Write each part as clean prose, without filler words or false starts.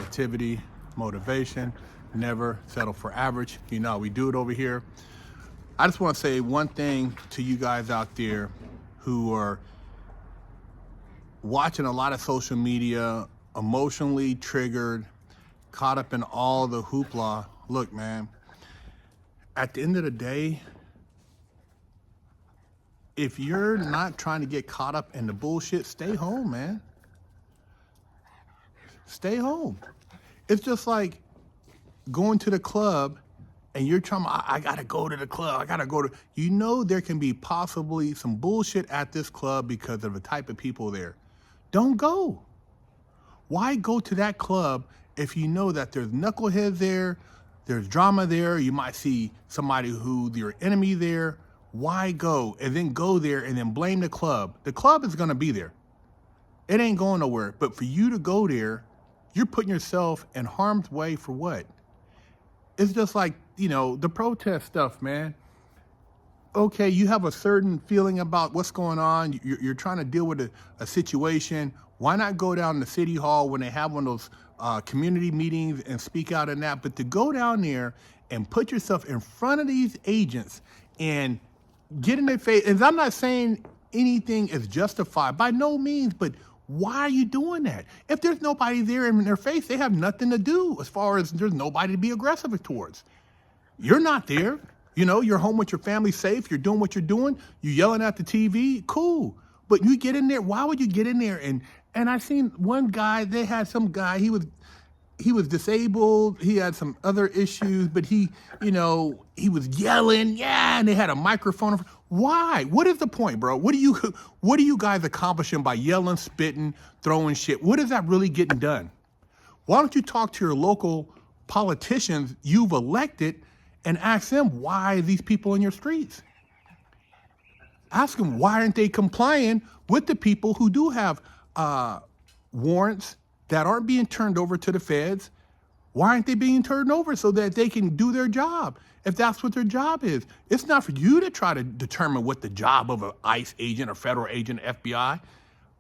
positivity, motivation, never settle for average. You know how we do it over here. I just want to say one thing to you guys out there who are watching a lot of social media, emotionally triggered, caught up in all the hoopla. Look, man, at the end of the day, if you're not trying to get caught up in the bullshit, stay home, man. Stay home. It's just like going to the club and you're trying, I gotta go to the club, I gotta go to, you know there can be possibly some bullshit at this club because of the type of people there. Don't go. Why go to that club if you know that there's knuckleheads there, there's drama there, you might see somebody who's your enemy there? Why go and then go there and then blame the club? The club is gonna be there. It ain't going nowhere. But for you to go there, you're putting yourself in harm's way for what? It's just like, you know, the protest stuff, man. Okay, you have a certain feeling about what's going on. You're trying to deal with a situation. Why not go down to City Hall when they have one of those community meetings and speak out in that? But to go down there and put yourself in front of these agents and get in their face, and I'm not saying anything is justified, by no means, but why are you doing that? If there's nobody there in their face, they have nothing to do as far as there's nobody to be aggressive towards. You're not there. You know, you're home with your family safe. You're doing what you're doing. You're yelling at the TV. Cool. But you get in there. Why would you get in there? And I seen one guy, they had some guy, he was disabled. He had some other issues, but he was yelling. Yeah. And they had a microphone. Why? What is the point, bro? What are you guys accomplishing by yelling, spitting, throwing shit? What is that really getting done? Why don't you talk to your local politicians you've elected and ask them, why are these people in your streets? Ask them, why aren't they complying with the people who do have warrants that aren't being turned over to the feds? Why aren't they being turned over so that they can do their job? If that's what their job is. It's not for you to try to determine what the job of an ICE agent or federal agent, FBI.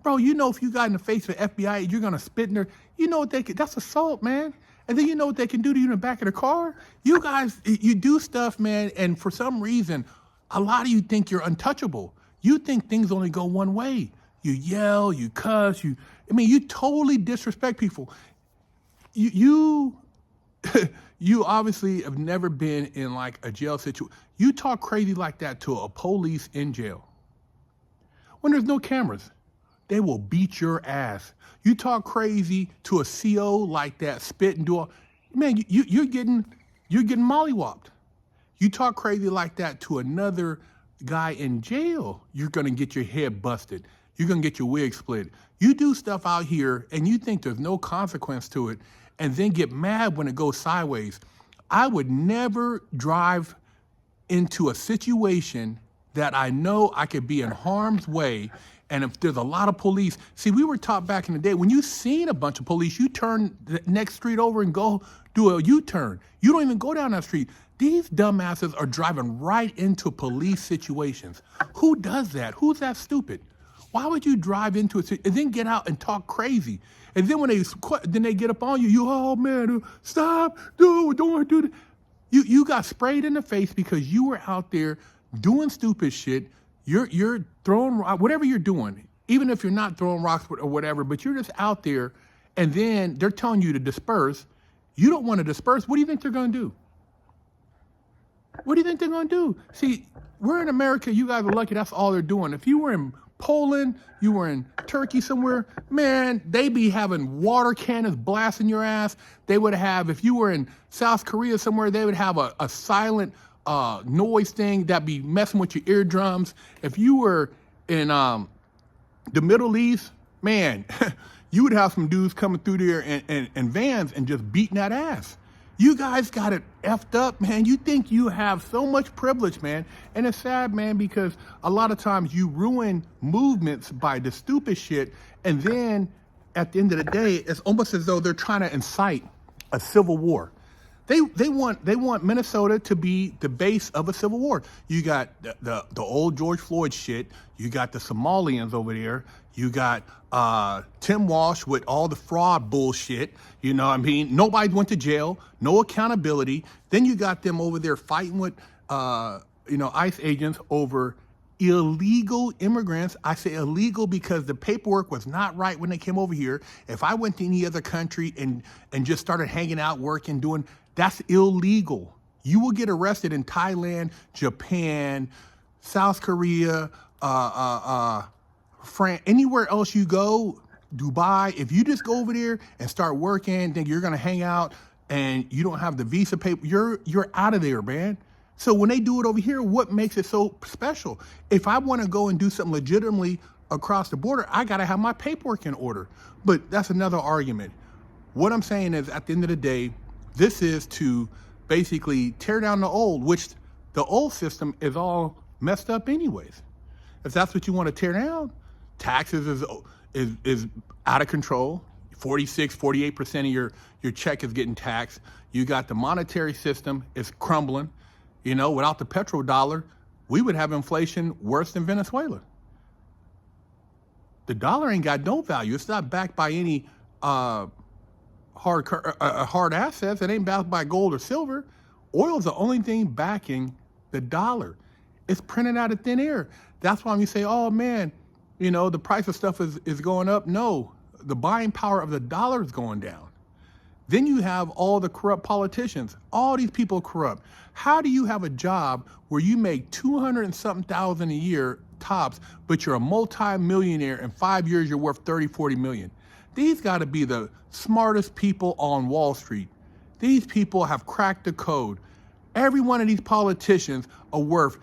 Bro, you know if you got in the face of FBI, you're gonna spit in there. You know what they can, that's assault, man. And then you know what they can do to you in the back of the car? You guys, you do stuff, man, and for some reason, a lot of you think you're untouchable. You think things only go one way. You yell, you cuss, you totally disrespect people. You obviously have never been in like a jail situation. You talk crazy like that to a police in jail. When there's no cameras, they will beat your ass. You talk crazy to a CO like that, spit and do all, man, you're getting mollywopped. You talk crazy like that to another guy in jail, you're gonna get your head busted. You're gonna get your wig split. You do stuff out here and you think there's no consequence to it and then get mad when it goes sideways. I would never drive into a situation that I know I could be in harm's way. And if there's a lot of police, see, we were taught back in the day, when you seen a bunch of police, you turn the next street over and go do a U-turn. You don't even go down that street. These dumbasses are driving right into police situations. Who does that? Who's that stupid? Why would you drive into it and then get out and talk crazy? And then when they get up on you, oh man, stop, don't do that. You got sprayed in the face because you were out there doing stupid shit. You're throwing, whatever you're doing, even if you're not throwing rocks or whatever, but you're just out there and then they're telling you to disperse. You don't want to disperse. What do you think they're going to do? What do you think they're going to do? See, we're in America. You guys are lucky. That's all they're doing. If you were in Poland, you were in Turkey somewhere, man, they be having water cannons blasting your ass. They would have, if you were in South Korea somewhere, they would have a silent noise thing that be messing with your eardrums. If you were in the Middle East, man, you would have some dudes coming through there in vans and just beating that ass. You guys got it effed up, man. You think you have so much privilege, man. And it's sad, man, because a lot of times you ruin movements by the stupid shit. And then at the end of the day, it's almost as though they're trying to incite a civil war. They want Minnesota to be the base of a civil war. You got the old George Floyd shit. You got the Somalians over there. You got Tim Walsh with all the fraud bullshit. You know what I mean? Nobody went to jail. No accountability. Then you got them over there fighting with ICE agents over illegal immigrants. I say illegal because the paperwork was not right when they came over here. If I went to any other country and just started hanging out, working, doing, that's illegal. You will get arrested in Thailand, Japan, South Korea, France, anywhere else you go, Dubai. If you just go over there and start working, think you're gonna hang out and you don't have the visa paper, you're out of there, man. So when they do it over here, what makes it so special? If I want to go and do something legitimately across the border, I got to have my paperwork in order. But that's another argument. What I'm saying is, at the end of the day, this is to basically tear down the old, which the old system is all messed up anyways. If that's what you want to tear down, taxes is out of control. 48% of your check is getting taxed. You got the monetary system is crumbling. You know, without the petrodollar, we would have inflation worse than Venezuela. The dollar ain't got no value. It's not backed by any hard assets. It ain't backed by gold or silver. Oil is the only thing backing the dollar. It's printed out of thin air. That's why when you say, oh man, you know, the price of stuff is going up. No, the buying power of the dollar is going down. Then you have all the corrupt politicians. All these people are corrupt. How do you have a job where you make 200 and something thousand a year tops, but you're a multi-millionaire, in 5 years you're worth 30, 40 million? These got to be the smartest people on Wall Street. These people have cracked the code. Every one of these politicians are worth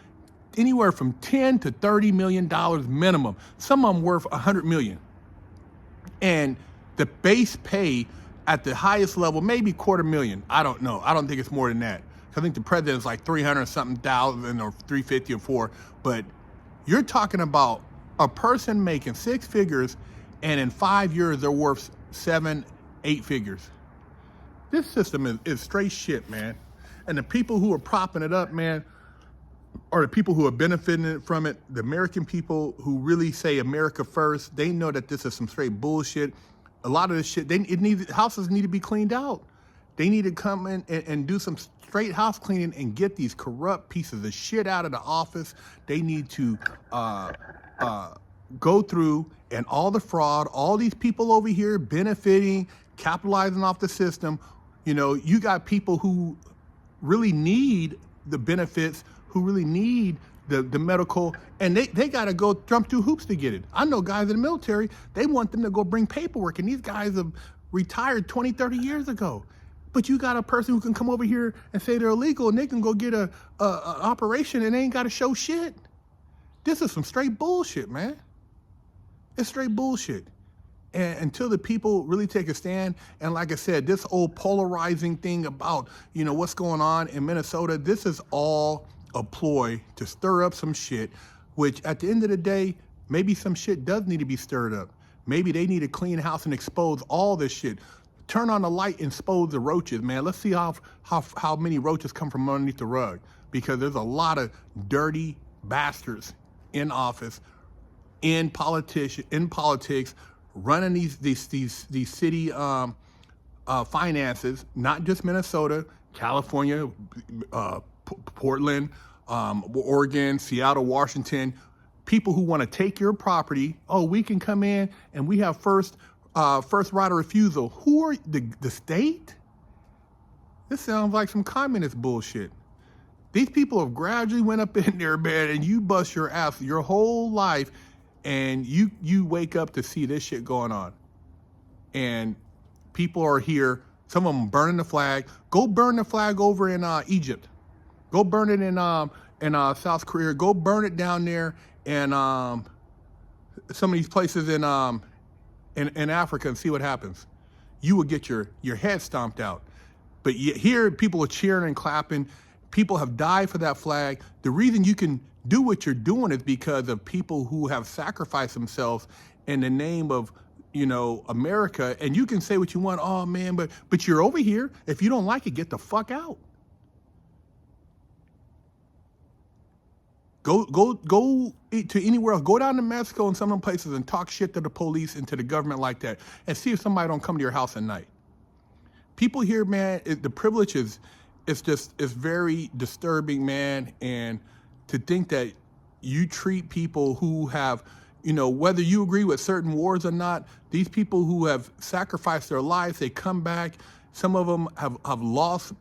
anywhere from 10 to 30 million dollars minimum. Some of them worth 100 million. And the base pay at the highest level, maybe $250,000. I don't know. I don't think it's more than that. I think the president's like 300 something thousand or 350 or 4. But you're talking about a person making 6 figures, and in 5 years they're worth 7, 8 figures. This system is straight shit, man. And the people who are propping it up, man, are the people who are benefiting from it. The American people who really say America first, they know that this is some straight bullshit. A lot of this shit, houses need to be cleaned out. They need to come in and do some straight house cleaning and get these corrupt pieces of shit out of the office. They need to go through and all the fraud, all these people over here benefiting, capitalizing off the system. You know, you got people who really need the benefits, who really need the medical, and they got to go jump through hoops to get it. I know guys in the military, they want them to go bring paperwork, and these guys have retired 20, 30 years ago. But you got a person who can come over here and say they're illegal, and they can go get a operation, and they ain't got to show shit. This is some straight bullshit, man. It's straight bullshit. And until the people really take a stand, and like I said, this old polarizing thing about, you know, what's going on in Minnesota, this is all a ploy to stir up some shit, which at the end of the day, maybe some shit does need to be stirred up. Maybe they need to clean the house and expose all this shit. Turn on the light and expose the roaches, man. Let's see how many roaches come from underneath the rug, because there's a lot of dirty bastards in office, in politics, running these city finances, not just Minnesota, California, Portland, Oregon, Seattle, Washington. People who want to take your property. Oh, we can come in and we have first right of refusal. Who are the state? This sounds like some communist bullshit. These people have gradually went up in there, man, and you bust your ass your whole life, and you wake up to see this shit going on. And people are here, some of them burning the flag. Go burn the flag over in Egypt. Go burn it in South Korea. Go burn it down there in some of these places in Africa and see what happens. You will get your head stomped out. But here, people are cheering and clapping. People have died for that flag. The reason you can do what you're doing is because of people who have sacrificed themselves in the name of America, and you can say what you want. Oh man, but you're over here. If you don't like it, get the fuck out. Go to anywhere else. Go down to Mexico and some of them places and talk shit to the police and to the government like that, and see if somebody don't come to your house at night. People here, man, the privilege is very disturbing, man. And to think that you treat people who have, whether you agree with certain wars or not, these people who have sacrificed their lives, they come back. Some of them have lost,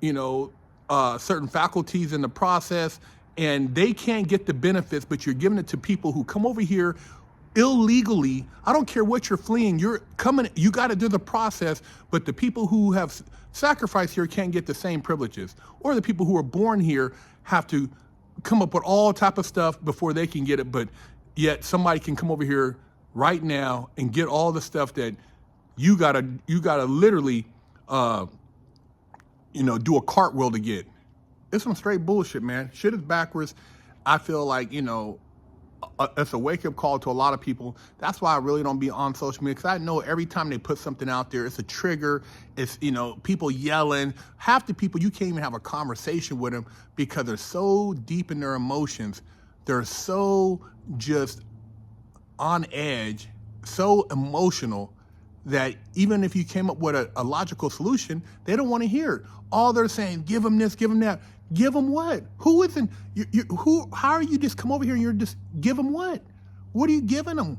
certain faculties in the process, and they can't get the benefits, but you're giving it to people who come over here illegally. I don't care what you're fleeing, you're coming, you got to do the process, but the people who have sacrificed here can't get the same privileges. Or the people who are born here have to come up with all type of stuff before they can get it, but yet somebody can come over here right now and get all the stuff that you gotta literally do a cartwheel to get. It's some straight bullshit, man. Shit is backwards. I feel like, it's a wake-up call to a lot of people. That's why I really don't be on social media, because I know every time they put something out there, it's a trigger. It's, people yelling. Half the people, you can't even have a conversation with them because they're so deep in their emotions. They're so just on edge, so emotional, that even if you came up with a logical solution, they don't want to hear it. All they're saying, give them this, give them that. Give them what? Who isn't? How are you just come over here and you're just give them what? What are you giving them?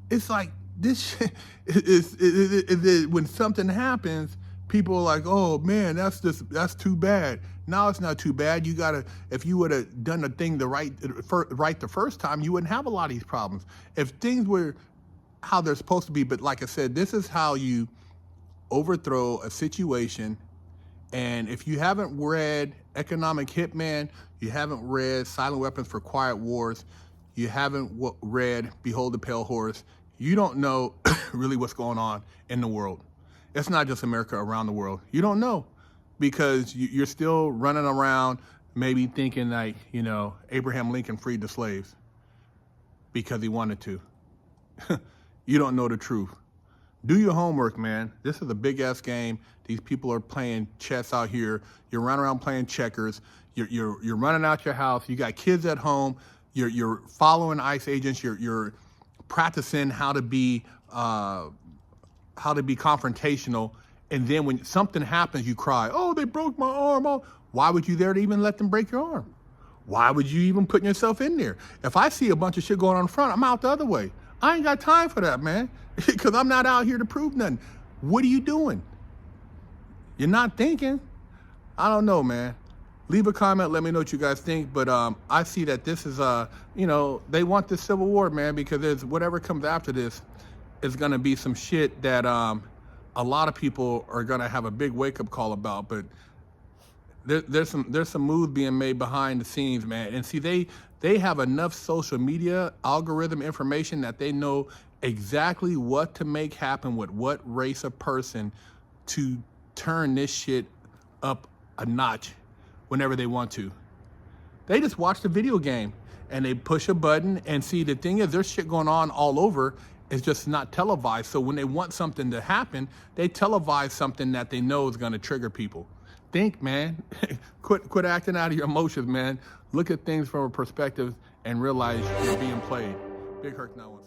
It's like this shit is when something happens, people are like, oh man, that's too bad. No, it's not too bad. You gotta, if you would have done the thing right the first time, you wouldn't have a lot of these problems. If things were how they're supposed to be, but like I said, this is how you overthrow a situation. And if you haven't read Economic Hitman, you haven't read Silent Weapons for Quiet Wars, you haven't read Behold the Pale Horse, you don't know really what's going on in the world. It's not just America, around the world. You don't know, because you're still running around maybe thinking like, Abraham Lincoln freed the slaves because he wanted to. You don't know the truth. Do your homework, man. This is a big-ass game. These people are playing chess out here. You're running around playing checkers. You're running out your house. You got kids at home. You're following ICE agents. You're practicing how to be confrontational. And then when something happens, you cry, oh, they broke my arm. Oh, why would you there to even let them break your arm? Why would you even put yourself in there? If I see a bunch of shit going on in front, I'm out the other way. I ain't got time for that, man, because I'm not out here to prove nothing. What are you doing? You're not thinking. I don't know, man. Leave a comment. Let me know what you guys think. But I see that this is, they want this civil war, man, because there's whatever comes after this is going to be some shit that a lot of people are going to have a big wake-up call about. But there's some moves being made behind the scenes, man. And see, they have enough social media algorithm information that they know exactly what to make happen with what race of person to turn this shit up a notch whenever they want to. They just watch the video game and they push a button, and see, the thing is, there's shit going on all over. It's just not televised. So when they want something to happen, they televise something that they know is going to trigger people. Think, man. Quit acting out of your emotions, man. Look at things from a perspective and realize you're being played. BigHerc916.